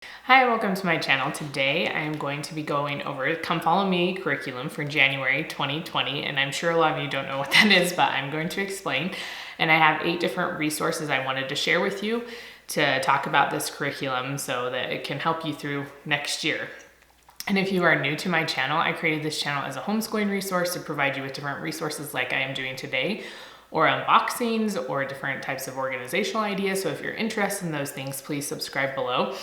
Hi, welcome to my channel. Today I am going to be going over Come Follow Me curriculum for January 2020, and I'm sure a lot of you don't know what that is, but I'm going to explain. And I have 8 different resources I wanted to share with you to talk about this curriculum so that it can help you through next year. And if you are new to my channel, I created this channel as a homeschooling resource to provide you with different resources like I am doing today, or unboxings, or different types of organizational ideas. So if you're interested in those things, please subscribe below.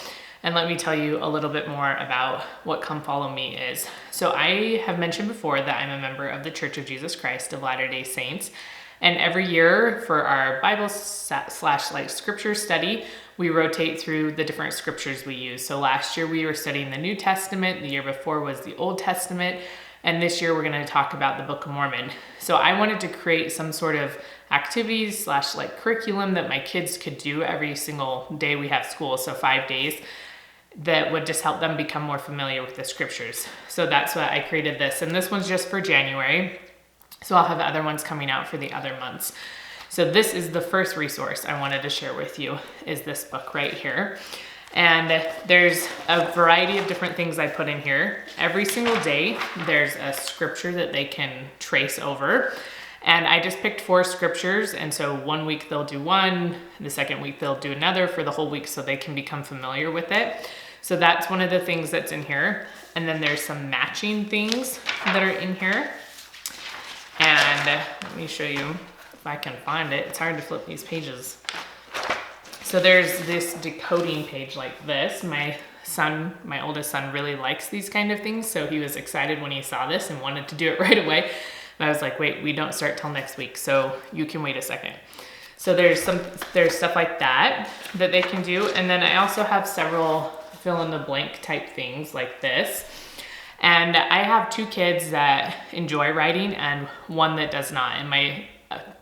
And let me tell you a little bit more about what Come Follow Me is. So I have mentioned before that I'm a member of the Church of Jesus Christ of Latter-day Saints. And every year for our Bible / scripture study, we rotate through the different scriptures we use. So last year we were studying the New Testament, the year before was the Old Testament, and this year we're going to talk about the Book of Mormon. So I wanted to create some sort of activities / curriculum that my kids could do every single day we have school, so 5 days, that would just help them become more familiar with the scriptures. So that's why I created this. And this one's just for January. So I'll have other ones coming out for the other months. So this is the first resource I wanted to share with you, is this book right here. And there's a variety of different things I put in here. Every single day, there's a scripture that they can trace over. And I just picked 4 scriptures, and so one week they'll do one, the second week they'll do another for the whole week so they can become familiar with it. So that's one of the things that's in here. And then there's some matching things that are in here. And let me show you if I can find it. It's hard to flip these pages. So there's this decoding page like this. My oldest son really likes these kind of things, so he was excited when he saw this and wanted to do it right away. And I was like, wait, we don't start till next week, so you can wait a second. So there's stuff like that they can do. And then I also have several fill in the blank type things like this. And I have 2 kids that enjoy writing and one that does not. And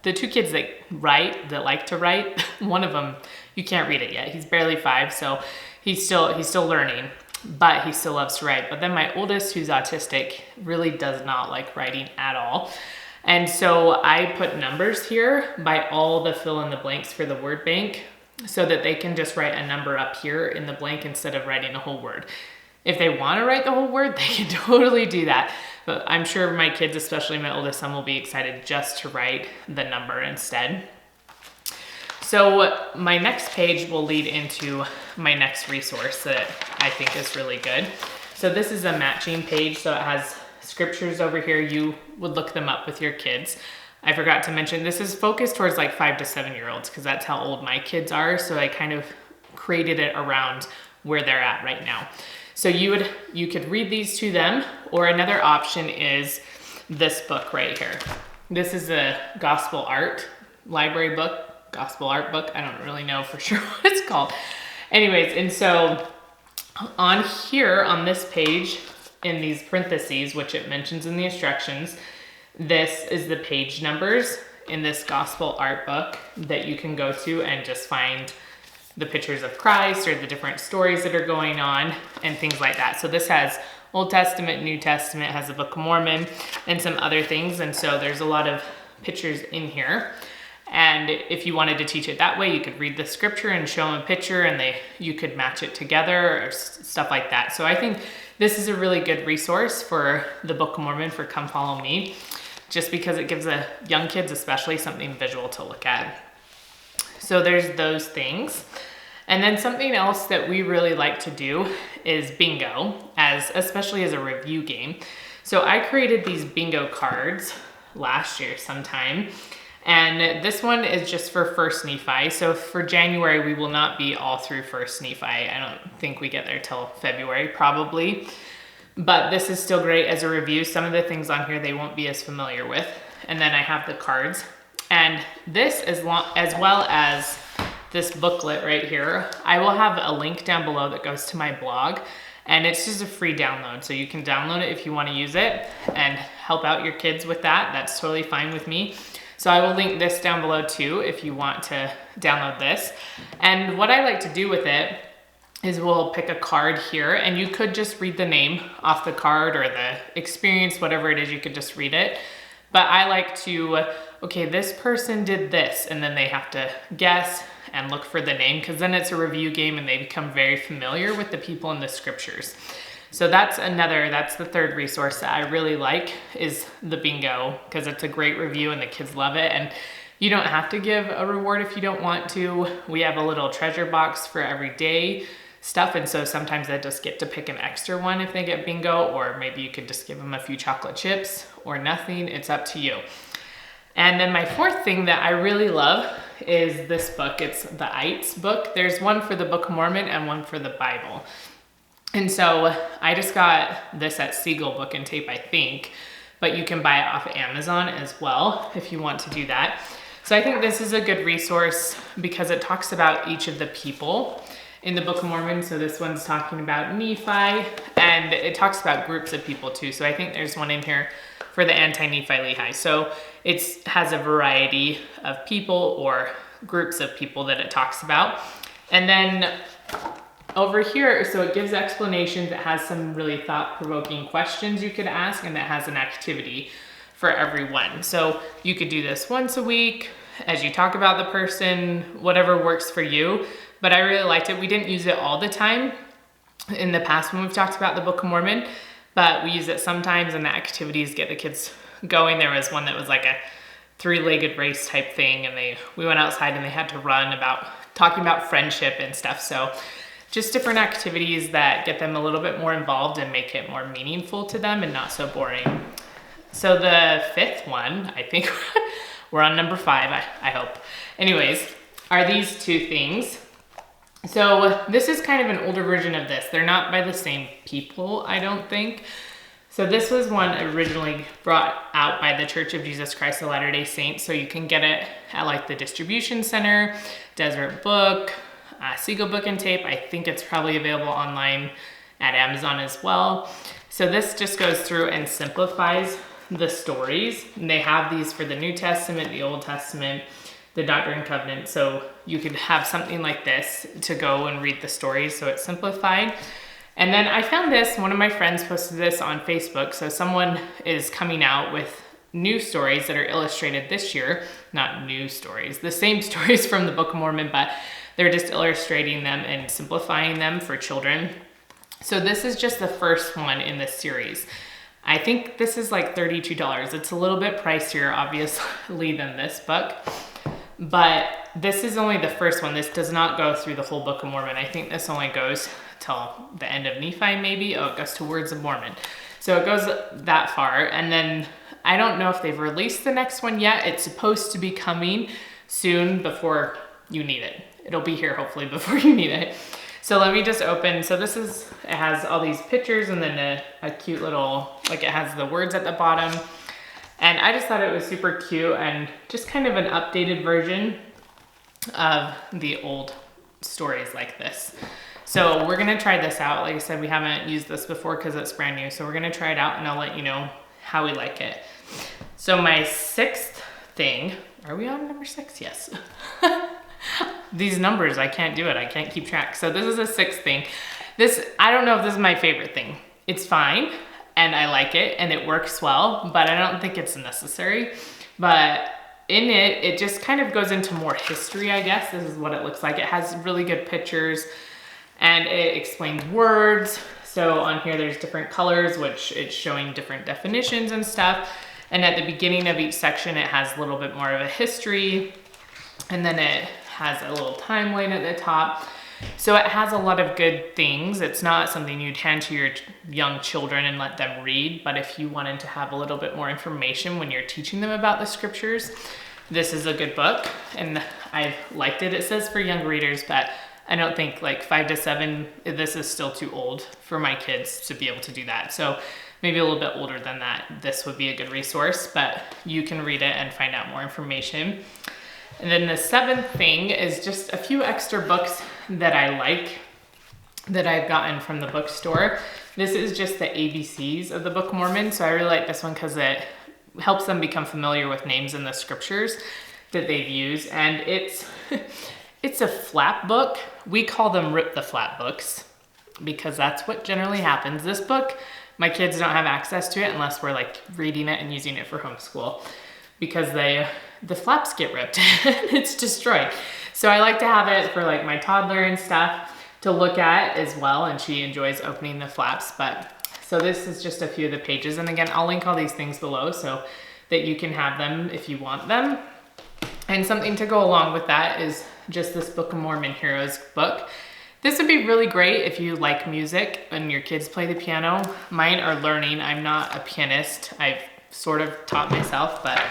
the 2 kids that like to write, one of them, you can't read it yet. He's barely 5, so he's still learning, but he still loves to write. But then my oldest, who's autistic, really does not like writing at all. And so I put numbers here by all the fill in the blanks for the word bank so that they can just write a number up here in the blank instead of writing a whole word. If they want to write the whole word, they can totally do that. But I'm sure my kids, especially my oldest son, will be excited just to write the number instead. So my next page will lead into my next resource that I think is really good. So this is a matching page, so it has scriptures over here. You would look them up with your kids. I forgot to mention, this is focused towards like 5 to 7 year olds because that's how old my kids are. So I kind of created it around where they're at right now. So you could read these to them, or another option is this book right here. This is a gospel art library book, gospel art book. I don't really know for sure what it's called. Anyways, and so on here on this page in these parentheses, which it mentions in the instructions, this is the page numbers in this gospel art book that you can go to and just find the pictures of Christ or the different stories that are going on and things like that. So this has Old Testament, New Testament, has the Book of Mormon and some other things. And so there's a lot of pictures in here. And if you wanted to teach it that way, you could read the scripture and show them a picture and you could match it together or stuff like that. So I think this is a really good resource for the Book of Mormon for Come Follow Me, just because it gives the young kids especially something visual to look at. So there's those things. And then something else that we really like to do is bingo, especially as a review game. So I created these bingo cards last year sometime. And this one is just for First Nephi. So for January, we will not be all through First Nephi. I don't think we get there till February probably. But this is still great as a review. Some of the things on here they won't be as familiar with. And then I have the cards. And this, as well as this booklet right here, I will have a link down below that goes to my blog. And it's just a free download. So you can download it if you want to use it and help out your kids with that. That's totally fine with me. So I will link this down below too if you want to download this. And what I like to do with it is we'll pick a card here, and you could just read the name off the card or the experience, whatever it is, you could just read it. But I like to, okay, this person did this, and then they have to guess and look for the name, because then it's a review game and they become very familiar with the people in the scriptures. So that's the third resource that I really like, is the bingo, because it's a great review and the kids love it. And you don't have to give a reward if you don't want to. We have a little treasure box for everyday stuff, and so sometimes they just get to pick an extra one if they get bingo, or maybe you could just give them a few chocolate chips or nothing. It's up to you. And then my fourth thing that I really love is this book. It's the Ites book. There's one for the Book of Mormon and one for the Bible. And so I just got this at Siegel Book and Tape, I think, but you can buy it off of Amazon as well if you want to do that. So I think this is a good resource because it talks about each of the people in the Book of Mormon. So this one's talking about Nephi, and it talks about groups of people too. So I think there's one in here for the anti-Nephi Lehi. So it has a variety of people or groups of people that it talks about. And then over here, so it gives explanations. It has some really thought-provoking questions you could ask, and it has an activity for everyone. So you could do this once a week as you talk about the person, whatever works for you. But I really liked it. We didn't use it all the time in the past when we've talked about the Book of Mormon, but we use it sometimes, and the activities get the kids going. There was one that was like a 3-legged race type thing, and we went outside and they had to run about talking about friendship and stuff. So just different activities that get them a little bit more involved and make it more meaningful to them and not so boring. So the fifth one, I think we're on number 5, I hope. Anyways, are these two things. So this is kind of an older version of this. They're not by the same people, I don't think. So this was one originally brought out by the Church of Jesus Christ of Latter-day Saints. So you can get it at like the distribution center, Desert Book, Siegel Book and Tape. I think it's probably available online at Amazon as well. So this just goes through and simplifies the stories. And they have these for the New Testament, the Old Testament, the Doctrine and Covenant. So you could have something like this to go and read the stories, so it's simplified. And then I found this, one of my friends posted this on Facebook. So someone is coming out with new stories that are illustrated this year. Not new stories, the same stories from the Book of Mormon, but they're just illustrating them and simplifying them for children. So this is just the first one in this series. I think this is like $32. It's a little bit pricier, obviously, than this book. But this is only the first one. This does not go through the whole Book of Mormon. I think this only goes till the end of Nephi, maybe. Oh, it goes to Words of Mormon. So it goes that far. And then I don't know if they've released the next one yet. It's supposed to be coming soon before you need it. It'll be here hopefully before you need it. So let me just open. So it has all these pictures and then a cute little, like it has the words at the bottom. And I just thought it was super cute and just kind of an updated version of the old stories like this. So we're gonna try this out. Like I said, we haven't used this before because it's brand new. So we're gonna try it out and I'll let you know how we like it. So my sixth thing, are we on number 6? Yes. These numbers, I can't do it. I can't keep track. So this is the sixth thing. I don't know if this is my favorite thing. It's fine. And I like it and it works well, but I don't think it's necessary. But in it just kind of goes into more history, I guess. This is what it looks like. It has really good pictures and it explains words. So on here, there's different colors, which it's showing different definitions and stuff. And at the beginning of each section, it has a little bit more of a history. And then it has a little timeline at the top. So it has a lot of good things. It's not something you'd hand to your young children and let them read, but if you wanted to have a little bit more information when you're teaching them about the scriptures, this is a good book, and I've liked it. It says for young readers, but I don't think like 5 to 7, this is still too old for my kids to be able to do that. So maybe a little bit older than that, this would be a good resource, but you can read it and find out more information. And then the seventh thing is just a few extra books that I like that I've gotten from the bookstore. This is just the ABCs of the Book of Mormon. So I really like this one because it helps them become familiar with names in the scriptures that they've used. And it's a flap book. We call them rip the flap books because that's what generally happens. This book, my kids don't have access to it unless we're like reading it and using it for homeschool because the flaps get ripped. It's destroyed. So I like to have it for like my toddler and stuff to look at as well, and she enjoys opening the flaps. But so this is just a few of the pages, and again, I'll link all these things below so that you can have them if you want them. And something to go along with that is just this Book of Mormon Heroes book. This would be really great if you like music and your kids play the piano. Mine are learning. I'm not a pianist. I've sort of taught myself, but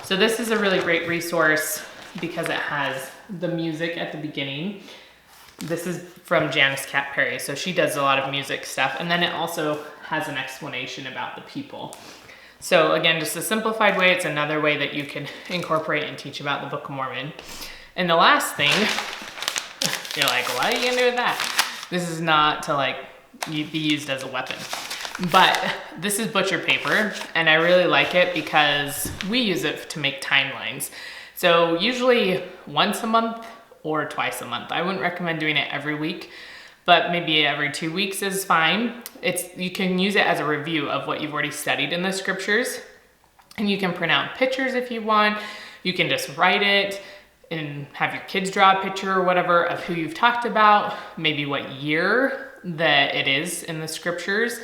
so this is a really great resource because it has the music at the beginning. This is from Janice Cat Perry, so she does a lot of music stuff, and then it also has an explanation about the people. So again, just a simplified way. It's another way that you can incorporate and teach about the Book of Mormon. And the last thing, you're like, what are you gonna do with that? This is not to like be used as a weapon, but this is butcher paper, and I really like it because we use it to make timelines. So usually once a month or twice a month. I wouldn't recommend doing it every week, but maybe every 2 weeks is fine. You can use it as a review of what you've already studied in the scriptures, and you can print out pictures if you want. You can just write it and have your kids draw a picture or whatever of who you've talked about, maybe what year that it is in the scriptures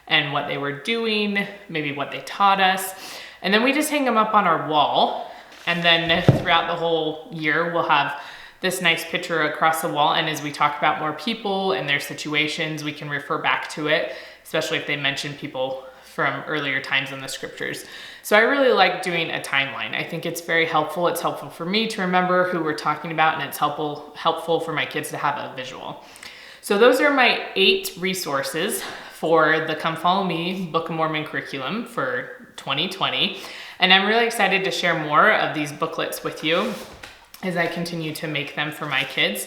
and what they were doing, maybe what they taught us. And then we just hang them up on our wall. And then throughout the whole year, we'll have this nice picture across the wall. And as we talk about more people and their situations, we can refer back to it, especially if they mention people from earlier times in the scriptures. So I really like doing a timeline. I think it's very helpful. It's helpful for me to remember who we're talking about, and it's helpful for my kids to have a visual. So those are my 8 resources for the Come Follow Me Book of Mormon curriculum for 2020. And I'm really excited to share more of these booklets with you as I continue to make them for my kids.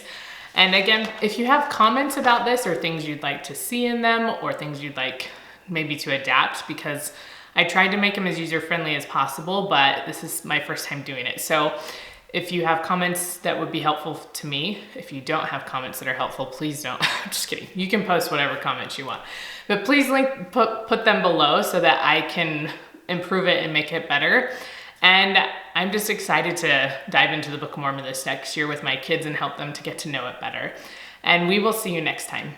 And again, if you have comments about this or things you'd like to see in them or things you'd like maybe to adapt, because I tried to make them as user-friendly as possible, but this is my first time doing it. So if you have comments that would be helpful to me, if you don't have comments that are helpful, please don't. I'm just kidding. You can post whatever comments you want, but please put them below so that I can improve it and make it better. And I'm just excited to dive into the Book of Mormon this next year with my kids and help them to get to know it better. And we will see you next time.